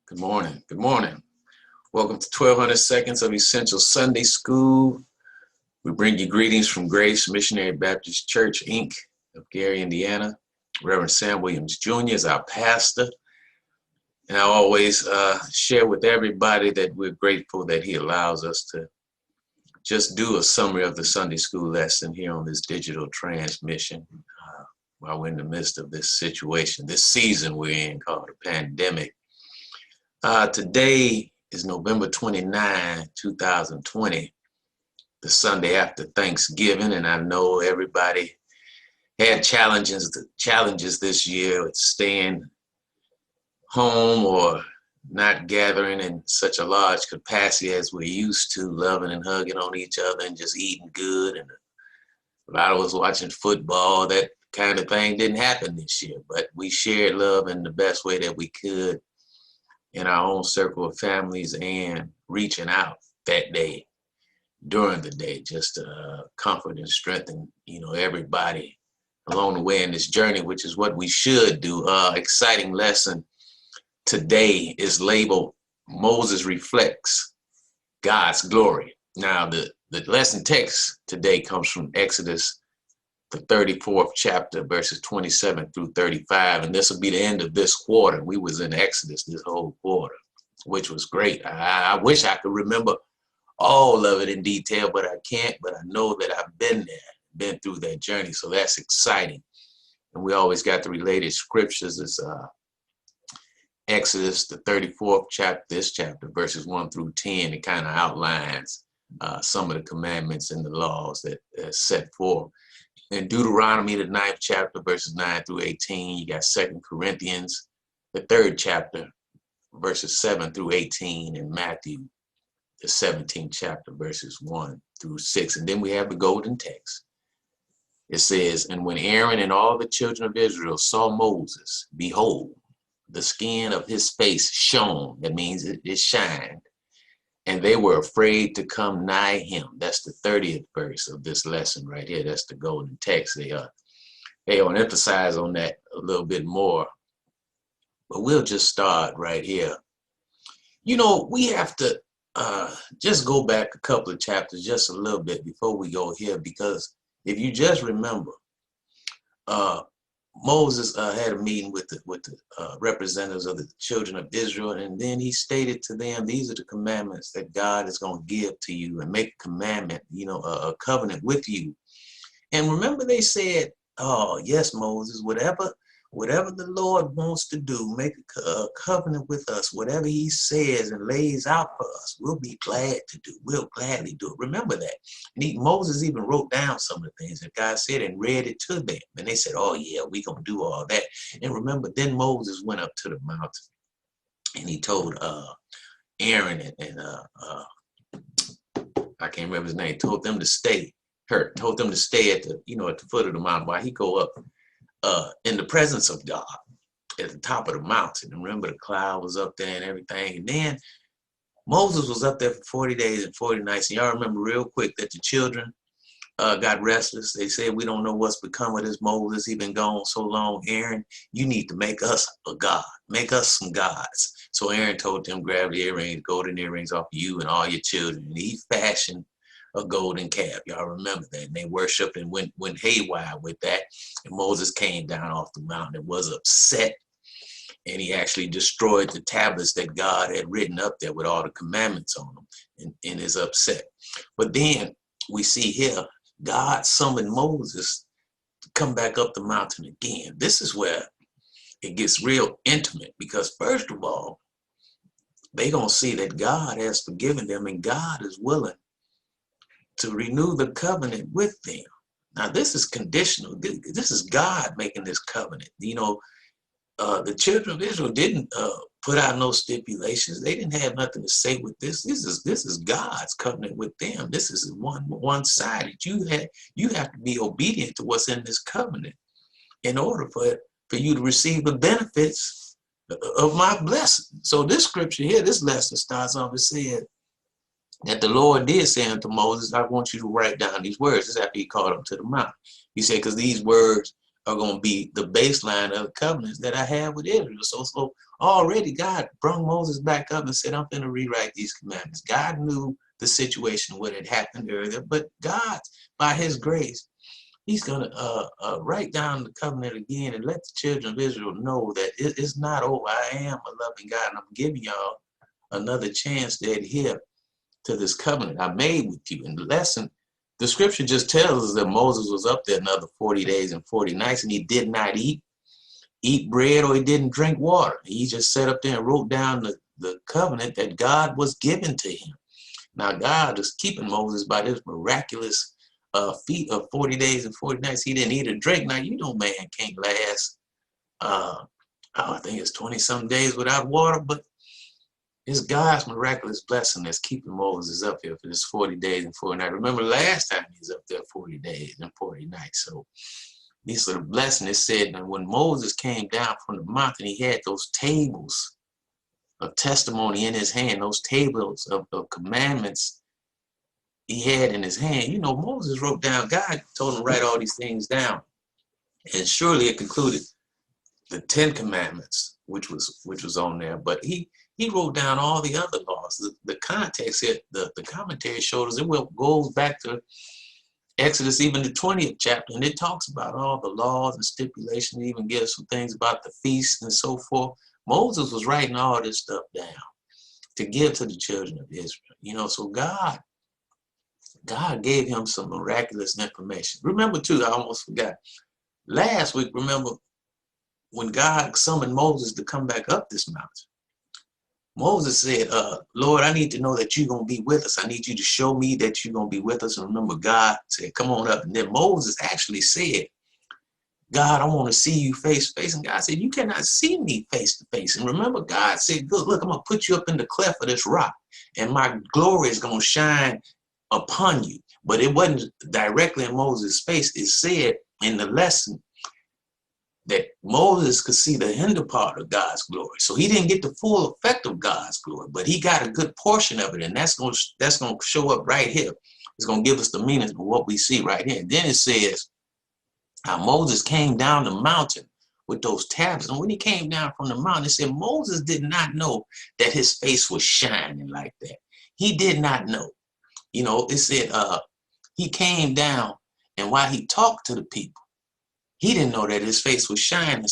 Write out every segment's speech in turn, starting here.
Good morning. Good morning. Welcome to 1200 Seconds of Essential Sunday School. We bring you greetings from Grace Missionary Baptist Church, Inc. of Gary, Indiana. Reverend Sam Williams Jr. is our pastor. And I always share with everybody that we're grateful that he allows us to just do a summary of the Sunday school lesson here on this digital transmission while we're in the midst of this situation, this season we're in called a pandemic. Today is November 29, 2020, the Sunday after Thanksgiving, and I know everybody had challenges this year with staying home or not gathering in such a large capacity as we're used to, loving and hugging on each other and just eating good. And a lot of us watching football. That kind of thing didn't happen this year, but we shared love in the best way that we could in our own circle of families and reaching out that day, during the day, just to comfort and strengthen, everybody along the way in this journey, which is what we should do. Exciting lesson today is labeled Moses Reflects God's Glory. Now, the lesson text today comes from Exodus, the 34th chapter, verses 27 through 35. And this will be the end of this quarter. We was in Exodus this whole quarter, which was great. I wish I could remember all of it in detail, but I can't. But I know that I've been there, been through that journey. So that's exciting. And we always got the related scriptures. It's Exodus, the 34th chapter, this chapter, verses 1 through 10. It kind of outlines some of the commandments and the laws that are set forth. In Deuteronomy, the 9th chapter, verses 9 through 18, you got 2 Corinthians, the 3rd chapter, verses 7 through 18, and Matthew, the 17th chapter, verses 1 through 6. And then we have the golden text. It says, "And when Aaron and all the children of Israel saw Moses, behold, the skin of his face shone," that means it shined, "and they were afraid to come nigh him." That's the 30th verse of this lesson right here. That's the golden text. They want to emphasize on that a little bit more. But we'll just start right here. We have to just go back a couple of chapters just a little bit before we go here, because if you just remember, Moses had a meeting with the representatives of the children of Israel, and then he stated to them, these are the commandments that God is going to give to you, and make a commandment, a covenant with you. And remember, they said, "Oh, yes, Moses, whatever the Lord wants to do, make a covenant with us, whatever he says and lays out for us, we'll be glad to do. We'll gladly do it." Remember that. And Moses even wrote down some of the things that God said and read it to them. And they said, "Oh, yeah, we're going to do all that." And remember, then Moses went up to the mountain and he told Aaron and I can't remember his name, told them to stay at the foot of the mountain while he go up in the presence of God at the top of the mountain. And remember, the cloud was up there and everything. And then Moses was up there for 40 days and 40 nights. And y'all remember real quick that the children got restless. They said, "We don't know what's become of this Moses. He's been gone so long. Aaron, you need to make us a god. Make us some gods." So Aaron told them, "Grab the earrings, golden earrings off you and all your children." And he fashioned a golden calf. Y'all remember that. And they worshiped and went haywire with that. And Moses came down off the mountain and was upset. And he actually destroyed the tablets that God had written up there with all the commandments on them, and is upset. But then we see here, God summoned Moses to come back up the mountain again. This is where it gets real intimate, because first of all, they're going to see that God has forgiven them and God is willing to renew the covenant with them. Now, this is conditional. This is God making this covenant. The children of Israel didn't put out no stipulations. They didn't have nothing to say with this. This is God's covenant with them. This is one-sided. You have to be obedient to what's in this covenant in order for you to receive the benefits of my blessing. So this scripture here, this lesson starts off and said that the Lord did say unto Moses, "I want you to write down these words." This is after he called him to the mountain. He said, "Because these words are going to be the baseline of the covenants that I have with Israel. So already God brought Moses back up and said, I'm going to rewrite these commandments. God knew the situation, what had happened earlier, but God, by his grace, he's going to write down the covenant again and let the children of Israel know that it's not over. I am a loving God, and I'm giving y'all another chance to adhere to this covenant I made with you. And the lesson, the scripture just tells us that Moses was up there another 40 days and 40 nights, and he did not eat bread, or he didn't drink water. He just sat up there and wrote down the covenant that God was giving to him. Now God is keeping Moses by this miraculous feat of 40 days and 40 nights. He didn't eat or drink. Now, you know, man can't last, I think it's 20-some days without water, but it's God's miraculous blessing that's keeping Moses up here for this 40 days and 40 nights. Remember last time he was up there 40 days and 40 nights. So these are the blessings. It said that when Moses came down from the mountain, he had those tables of testimony in his hand, those tables of commandments he had in his hand. You know, Moses wrote down, God told him to write all these things down. And surely it concluded the 10 commandments, which was on there. But he wrote down all the other laws. The context here, the commentary showed us it goes back to Exodus, even the 20th chapter, and it talks about all the laws and stipulations, even gives some things about the feasts and so forth. Moses was writing all this stuff down to give to the children of Israel. You know, so God gave him some miraculous information. Remember too, I almost forgot. Last week, remember when God summoned Moses to come back up this mountain, Moses said, Lord, I need to know that you're going to be with us. I need you to show me that you're going to be with us. And remember, God said, come on up. And then Moses actually said, God, I want to see you face to face. And God said, you cannot see me face to face. And remember, God said, good, look, I'm going to put you up in the cleft of this rock, and my glory is going to shine upon you. But it wasn't directly in Moses' face. It said in the lesson that Moses could see the hinder part of God's glory. So he didn't get the full effect of God's glory, but he got a good portion of it. And that's going to show up right here. It's going to give us the meaning of what we see right here. And then it says how Moses came down the mountain with those tablets. And when he came down from the mountain, it said Moses did not know that his face was shining like that. He did not know. You know, it said he came down, and while he talked to the people, he didn't know that his face was shining in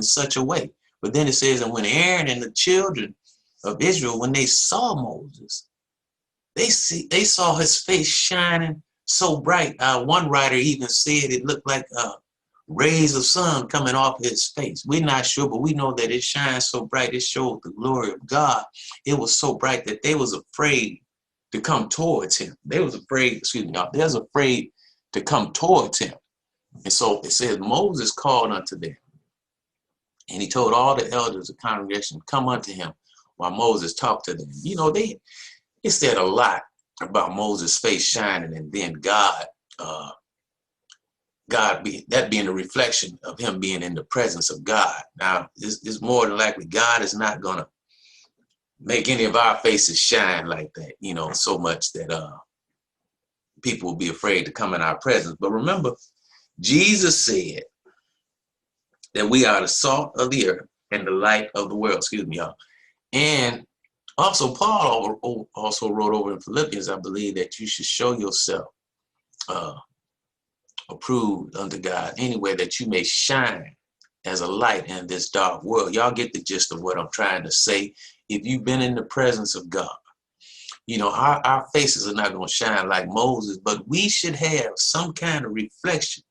such a way. But then it says, and when Aaron and the children of Israel, when they saw Moses, they saw his face shining so bright. One writer even said it looked like rays of sun coming off his face. We're not sure, but we know that it shines so bright. It showed the glory of God. It was so bright that they was afraid to come towards him. They was afraid, they was afraid to come towards him. And so it says Moses called unto them, and he told all the elders of the congregation, come unto him while Moses talked to them. You know, it said a lot about Moses' face shining, and then God being a reflection of him being in the presence of God. Now, it's more than likely God is not going to make any of our faces shine like that, you know, so much that people will be afraid to come in our presence. But remember, Jesus said that we are the salt of the earth and the light of the world, y'all. And also Paul also wrote over in Philippians, I believe, that you should show yourself approved unto God anyway, that you may shine as a light in this dark world. Y'all get the gist of what I'm trying to say. If you've been in the presence of God, you know, our faces are not going to shine like Moses, but we should have some kind of reflection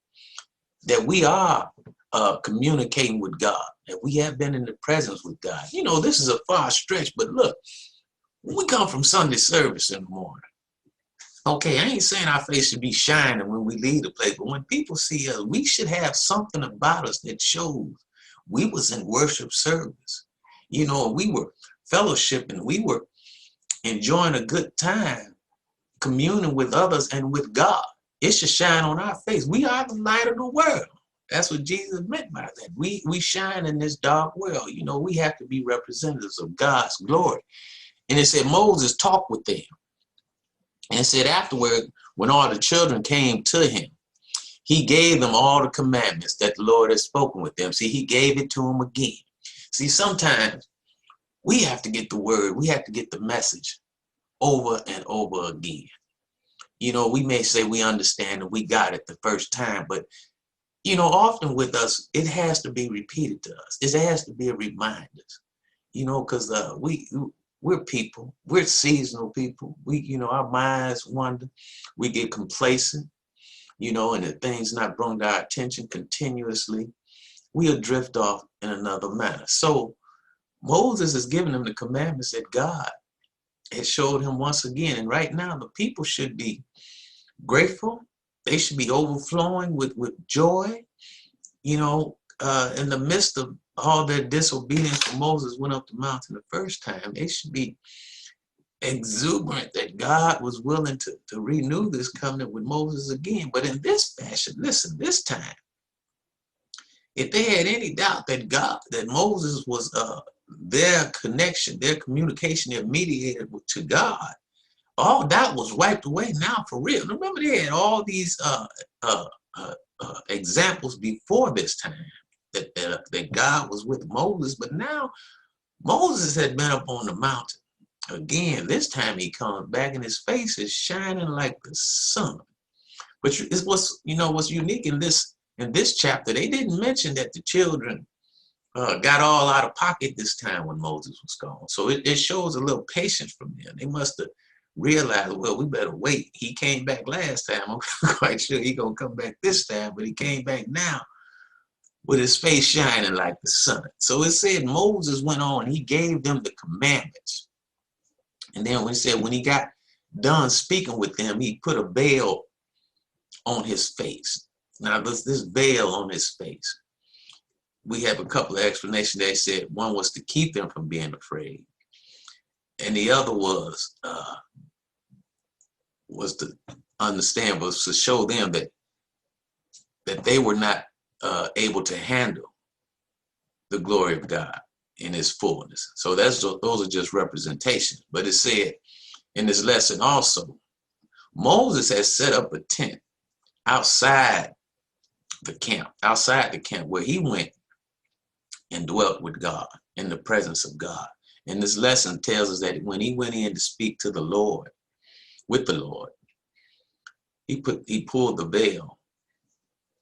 that we are communicating with God, that we have been in the presence with God. You know, this is a far stretch, but look, when we come from Sunday service in the morning, okay, I ain't saying our face should be shining when we leave the place, but when people see us, we should have something about us that shows we was in worship service. You know, we were fellowshipping, we were enjoying a good time, communing with others and with God. It should shine on our face. We are the light of the world. That's what Jesus meant by that. We shine in this dark world. You know, we have to be representatives of God's glory. And it said Moses talked with them. And it said afterward, when all the children came to him, He gave them all the commandments that the Lord has spoken with them. See, he gave it to them again. See, sometimes we have to get the word, we have to get the message over and over again. You know, we may say we understand and we got it the first time, but you know, often with us, it has to be repeated to us. It has to be a reminder, you know, because we're people, we're seasonal people. Our minds wander, we get complacent, you know, and if things not brought to our attention continuously, we'll drift off in another manner. So Moses is giving them the commandments that God has showed him once again. And right now, the people should be grateful. They should be overflowing with joy, you know, in the midst of all their disobedience when Moses went up the mountain the first time. They should be exuberant that God was willing to renew this covenant with Moses again. But in this fashion, listen, this time, if they had any doubt that Moses was their connection, their communication, their mediator to God, all doubt was wiped away now for real. Remember, they had all these examples before this time that God was with Moses, but now Moses had been up on the mountain again. This time he comes back and his face is shining like the sun. But it's what's unique in this chapter. They didn't mention that the children got all out of pocket this time when Moses was gone. So it shows a little patience from them. They must have realized, well, we better wait. He came back last time. I'm quite sure he's going to come back this time, but he came back now with his face shining like the sun. So it said Moses went on, he gave them the commandments. And then when he got done speaking with them, he put a veil on his face. Now, this veil on his face, we have a couple of explanations. They said one was to keep them from being afraid, and the other was to understand, was to show them that they were not able to handle the glory of God in his fullness. So those are just representations. But it said in this lesson also, Moses has set up a tent outside the camp where he went and dwelt with God in the presence of God. And this lesson tells us that when he went in to speak to the Lord, with the Lord, he pulled the veil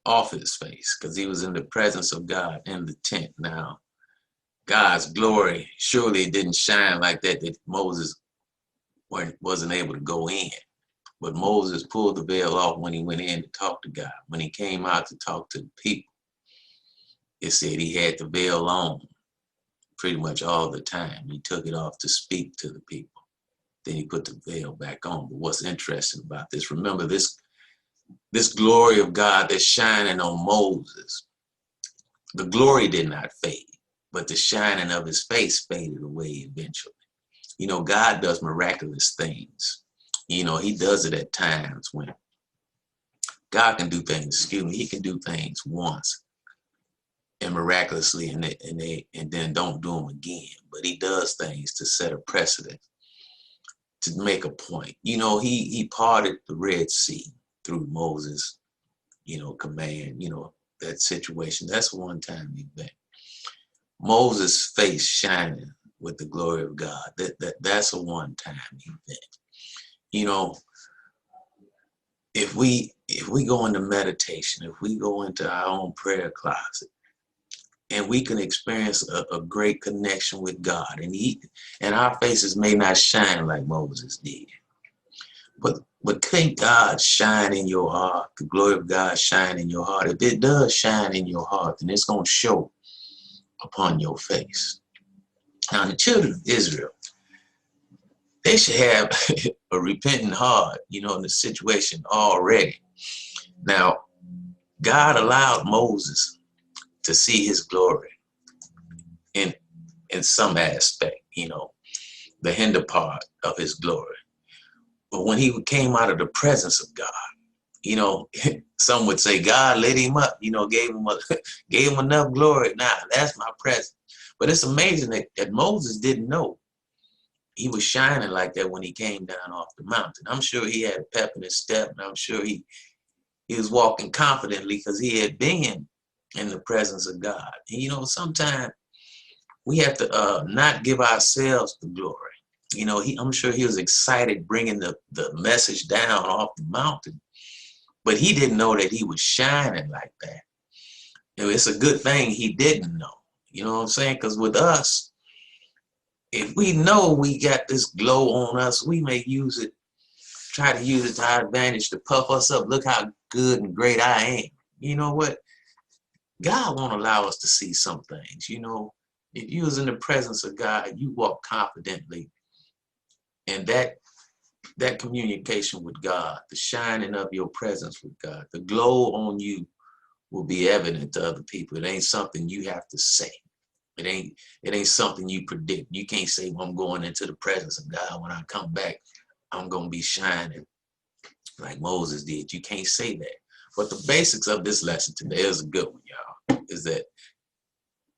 off his face because he was in the presence of God in the tent. Now, God's glory surely didn't shine like that Moses wasn't able to go in. But Moses pulled the veil off when he went in to talk to God. When he came out to talk to the people, it said he had the veil on pretty much all the time. He took it off to speak to the people. Then he put the veil back on. But what's interesting about this, remember this glory of God that's shining on Moses, the glory did not fade, but the shining of his face faded away eventually. You know, God does miraculous things. You know, he does it at times when God can do things, he can do things once and miraculously and then don't do them again. But he does things to set a precedent, to make a point. You know, he parted the Red Sea through Moses, command, that situation. That's a one-time event. Moses' face shining with the glory of God. That's a one-time event. You know, if we go into meditation, if we go into our own prayer closet, and we can experience a great connection with God, and our faces may not shine like Moses did, but can't God shine in your heart? The glory of God shine in your heart. If it does shine in your heart, then it's going to show upon your face. Now, the children of Israel, they should have a repentant heart, in the situation already. Now, God allowed Moses to see his glory in some aspect, the hinder part of his glory. But when he came out of the presence of God, some would say God lit him up, gave him enough glory. Now, that's my presence. But it's amazing that Moses didn't know he was shining like that when he came down off the mountain. I'm sure he had a pep in his step, and I'm sure he He was walking confidently because he had been in the presence of God. And you know, sometimes we have to not give ourselves the glory. You know, I'm sure he was excited bringing the message down off the mountain, but he didn't know that he was shining like that. You know, it's a good thing he didn't know. You know what I'm saying? Because with us, if we know we got this glow on us, we may use it, try to use it to our advantage to puff us up. Look how good and great I am. You know what? God won't allow us to see some things. You know, if you was in the presence of God, you walk confidently, and that communication with God, the shining of your presence with God, the glow on you will be evident to other people. It ain't something you have to say. It ain't something you predict. You can't say, well, I'm going into the presence of God. When I come back, I'm going to be shining like Moses did. You can't say that. But the basics of this lesson today is a good one, y'all, is that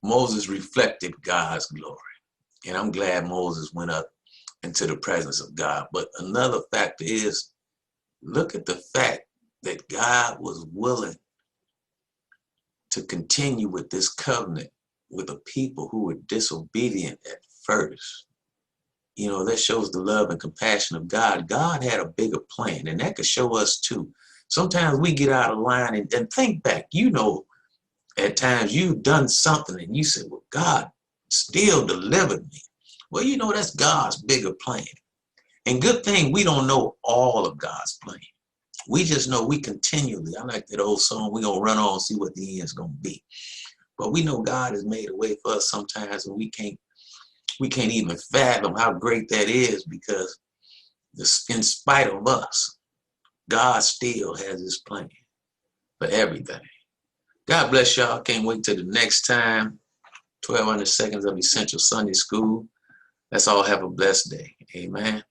Moses reflected God's glory. And I'm glad Moses went up into the presence of God. But another factor is, look at the fact that God was willing to continue with this covenant with a people who were disobedient at first. You know, that shows the love and compassion of God. God had a bigger plan, and that could show us too. Sometimes we get out of line and think back. You know, at times you've done something and you said, well, God still delivered me. Well, you know, that's God's bigger plan. And good thing we don't know all of God's plan. We just know we continually, I like that old song, we're going to run on and see what the end's going to be. But we know God has made a way for us sometimes, and we can't even fathom how great that is, because in spite of us, God still has his plan for everything. God bless y'all. Can't wait till the next time. 1200 seconds of Essential Sunday School. Let's all have a blessed day. Amen.